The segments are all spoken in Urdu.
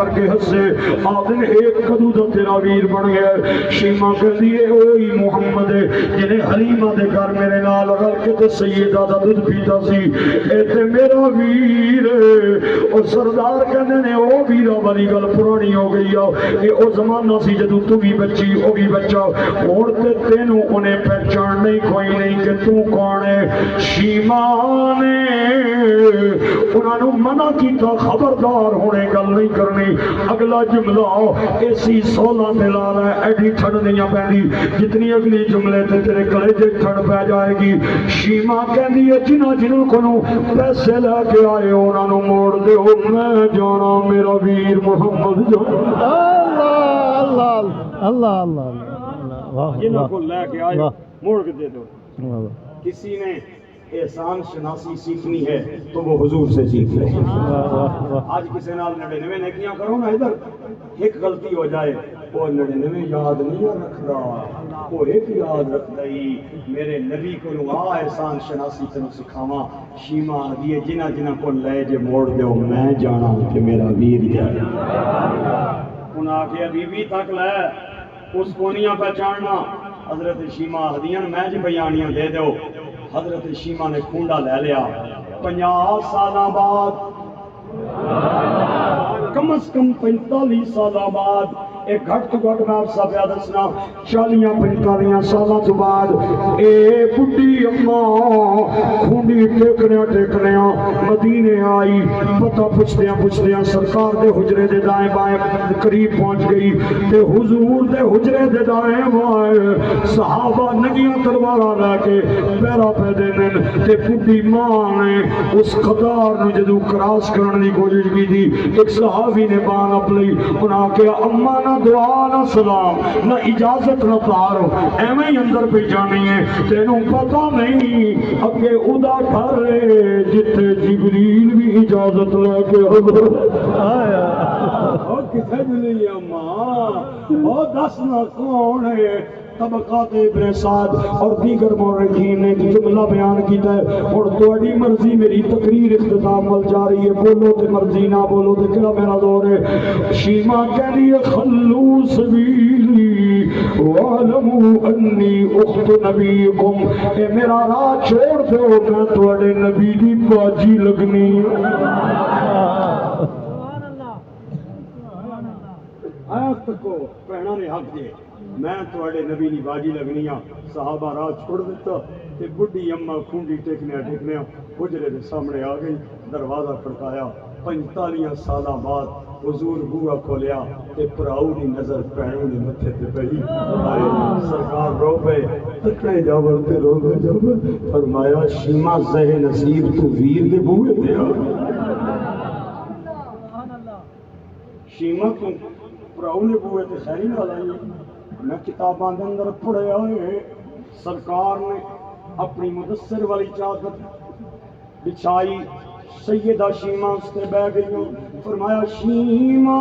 کر کے ہسے آدھن ایک کدو دا تیرا ویر بن گیا شیما کہندی ہے اوہی محمد ہے جنہیں حلیمہ دے گھر میرے نال رل کے تے سیدہ دا دودھ پیتا سی اے تے میرا ویر اور سردار کہندے نے او ویرا والی گل پرانی ہو گئی اے او زمانہ سی جدوں تو بھی بچی او بھی بچہ ہن تے تینوں انہیں پہچان نہیں کوئی نہیں کہ تو کون ہے شیما نے انہاں نوں منع کیتا خبردار ہونے گل نہیں کرنی اگلا جملہ ایسی 16 دلال ہے ایڈی ٹھڑ نہیں پیندی جتنی اگلی جملے تے تیرے کلیجے ٹھڑ پہ جائے گی شیما کہندی ہے جنہاں کو پیسے لے کے آئے انہاں نوں موڑ دے میں جانا میرا ویر محمد جانا اللہ اللہ اللہ جنہاں کو لے کے آئے موڑ کے دے دو کسی نے احسان شناسی سیکھنی ہے تو وہ حضور سے سیکھ لے آج کسی نال 99 نیکیاں کرو نا ادھر ایک غلطی ہو جائے وہ 99 یاد نہیں رکھدا وہ ایک یاد رکھدا ہی میرے نبی کو آ احسان شناسی تینوں سکھاواں شیما دیے جنہ کو لے جے موڑ دیو میں جانا کہ میرا ویر جائے انہاں آکھیا بی بی تک لے اس کو نہیں پہچاننا حضرت شیما ہدیاں میں جی بیانیاں دے دو حضرت شیما نے کھونڈا لے لیا 50 سالہ بعد کم از کم 45 سالہ بعد ایک گھٹ تو گھٹ میں آپ سا پہ دسنا 40-45 سالہ تو بعد اے بڑی اماں کھونڈی ٹیکنے مدینے آئی پتہ پوچھدیاں سرکار دے حجرے دے دائیں بائیں قریب پہنچ گئی تے حضور دے حجرے دے دائیں بائیں صحابہ نگیاں تلوارا لے کے پیرا پہ دینن تے بڑی ماں نے اس قطار نو جدو کراس کرنے کی کوشش کی تھی ایک صحابی نے بان اپ لئی انہاں کہا اماں نہ دعا نہ سلام نہ اجازت نہ تارو ایویں ہی اندر پہ جانی ہے تینوں پتہ نہیں اگے ادا گھر ہے جتے جبریل بھی اجازت لے کے آیا اور کتھے جلی اماں اور دسنا کون ہے طبقات ابن سعد اور دیگر مورخین نے جملہ بیان کیتا ہے اور تہاڈی مرضی میری تقریر اختتام مل جا رہی ہے بولو تے مرضی نہ بولو تے کیا میرا دور ہے شیما کہہ رہی ہے خلو سبیلی وعلموا انی اخت نبیکم اے میرا راہ چھوڑ دو میں تہاڈے نبی دی باجی لگنی آیت کو پہنا نے حق دے میں تواڈے نبی دی باجی لگنی ہاں صحابہ راہ چھوڑ دیتا تے بڈھی اماں کھونڈی ٹیکنے حجرے دے سامنے آ گئی دروازہ کھڑکایا 45 سالہ بعد حضور بوا کھولیا تے پراؤ دی نظر پینوں نے متھے تے پئی آئے سرکار رو پے تکنے جاور تے رو دے جاور فرمایا شیما زہ نصیب تو ویر دے بوئے تے آ شیما کو پراؤ نے بوئے تے خیری نہ لائی میں کتاباں دے اندر پڑھیا ہے سرکار نے اپنی مدثر والی چادر بچھائی سیدہ شیما اس سے بہ گئی فرمایا شیما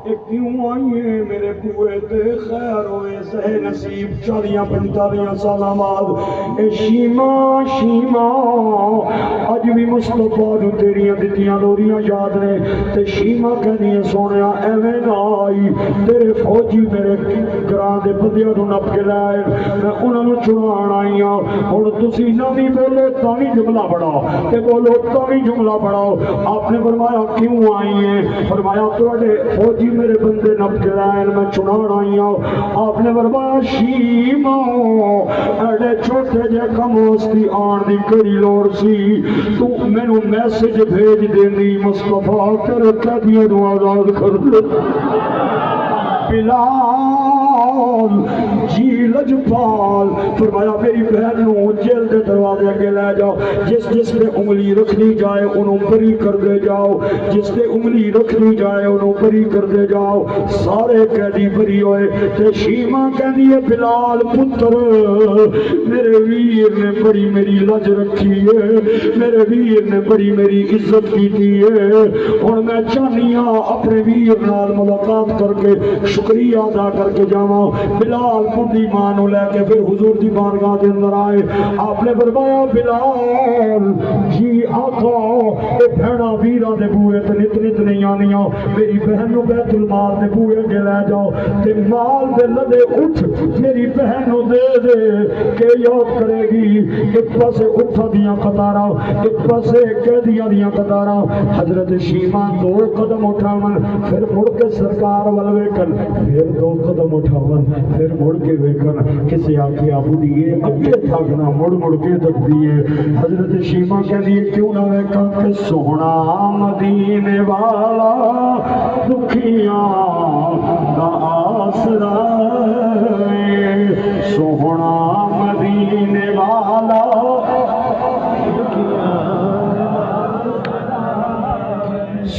اے کیوں آئیے میرے بوئے تے خیر ہوئے زہ نصیب 40-45 سالہ بعد اے شیما اج بھی مصطفیٰ جو تیریاں دتیاں لوریاں یاد نے تے شیما کہنی ہے سونیا ایویں نہ آئی تیرے فوجی میرے گراں دے بندیاں نوں نپ کے لائے میں انہاں نوں چھڑان آئی ہاں ہن تسی نہ بھی بولو تاوی جملہ پڑھاؤ تے بولو تاوی جملہ پڑھاؤ آپ نے فرمایا کیوں آئی ہیں فرمایا تواڈے فوجی میرے بندے نپ کے لائے میں چھڑان آئی ہوں آپ نے فرمایا شیما ایڈے چھوٹے جے کم واسطے آن دی کڑی لوڑ سی تو مینوں میسج بھیج دینی مصطفیٰ تیرے قیدیاں نوں آزاد کر دے بلال جی لجپال فرمایا میری بہن نوں جیل دے دروازے کے لے جاؤ جس پہ انگلی رکھنی جائے انہوں بری کر دے جاؤ جس پہ انگلی رکھنی جائے انہوں بری کر دے جاؤ سارے قیدی بری ہوئے تے شیما کہنی ہے بلال پتر میرے ویر نے بڑی میری لج رکھی ہے میرے ویر نے بڑی میری عزت کی تھی ہے اور میں چاہنی ہاں اپنے ویر نال ملاقات کر کے شکریہ ادا کر کے جاواں بلال بڈھی ماں نو لے کے پھر حضور دی بارگاہ دے اندر آئے. آپ نے فرمایا بلال جی آقا اے بہنا ویراں دے بوئے تے نت نت نہیں آنیاں, میری بہن نو بیت المال دے بوئے کے لے جاؤ تے مال دے لدے اٹھ میری بہن نو دے دے کہ یاد کرے گی. ایک پاسے اٹھا دیاں قطاراں, ایک پاسے قیدیاں دیاں قطاراں. حضرت شیما دو قدم اٹھاون پھر مڑ کے سرکار ول ویکھن, پھر دو قدم اٹھاون پھر مڑ کے ویکھن. کسے آکھے ابو دیے اگے تھکنا مڑ مڑ کے تک دیے. حضرت شیما کہندی ہے کیوں نہ ویکھاں کہ سوہنا مدینے والا دکھیاں دا آسرا ہے, سوہنا مدینے والا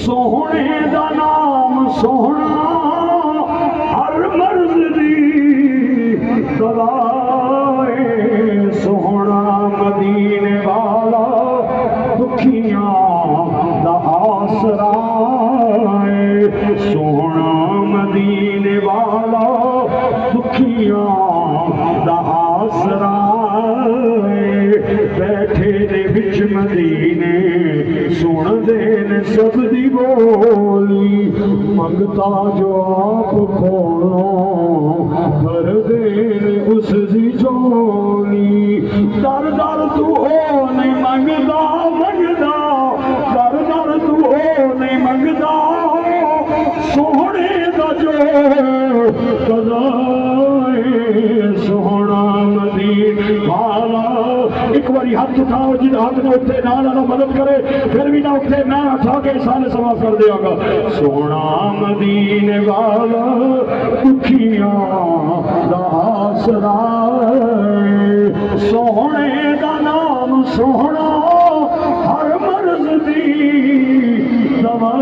سوہنے دا نام سوہنا ہر مرض دی دوائے, سوہنا مدینے والا دکھیاں دا آسرا ہے, سوہنا مدینے والا دکھیاں دا آسرا ہے. بیٹھے نے بچ مدینے سن دین سب دی بولی, منگتا جو آپ کھولو بھر دین اس دی جولی. در در تو ہو نہیں منگدا منگدا, در در تو ہو نہیں منگدا, سوہنے دا جو قضائے, سوہنا مدینے والا. ایک باری ہاتھ اٹھاؤ جن ہاتھ نے اٹھے نہ مدد کرے, پھر بھی نہ اٹھے میں اٹھا کے سال سوا کر دیا گا. سونا مدینے والا دکھیاں دا آسرا ہے, سوہنے دا نام سوہنا ہر مرض دی دوا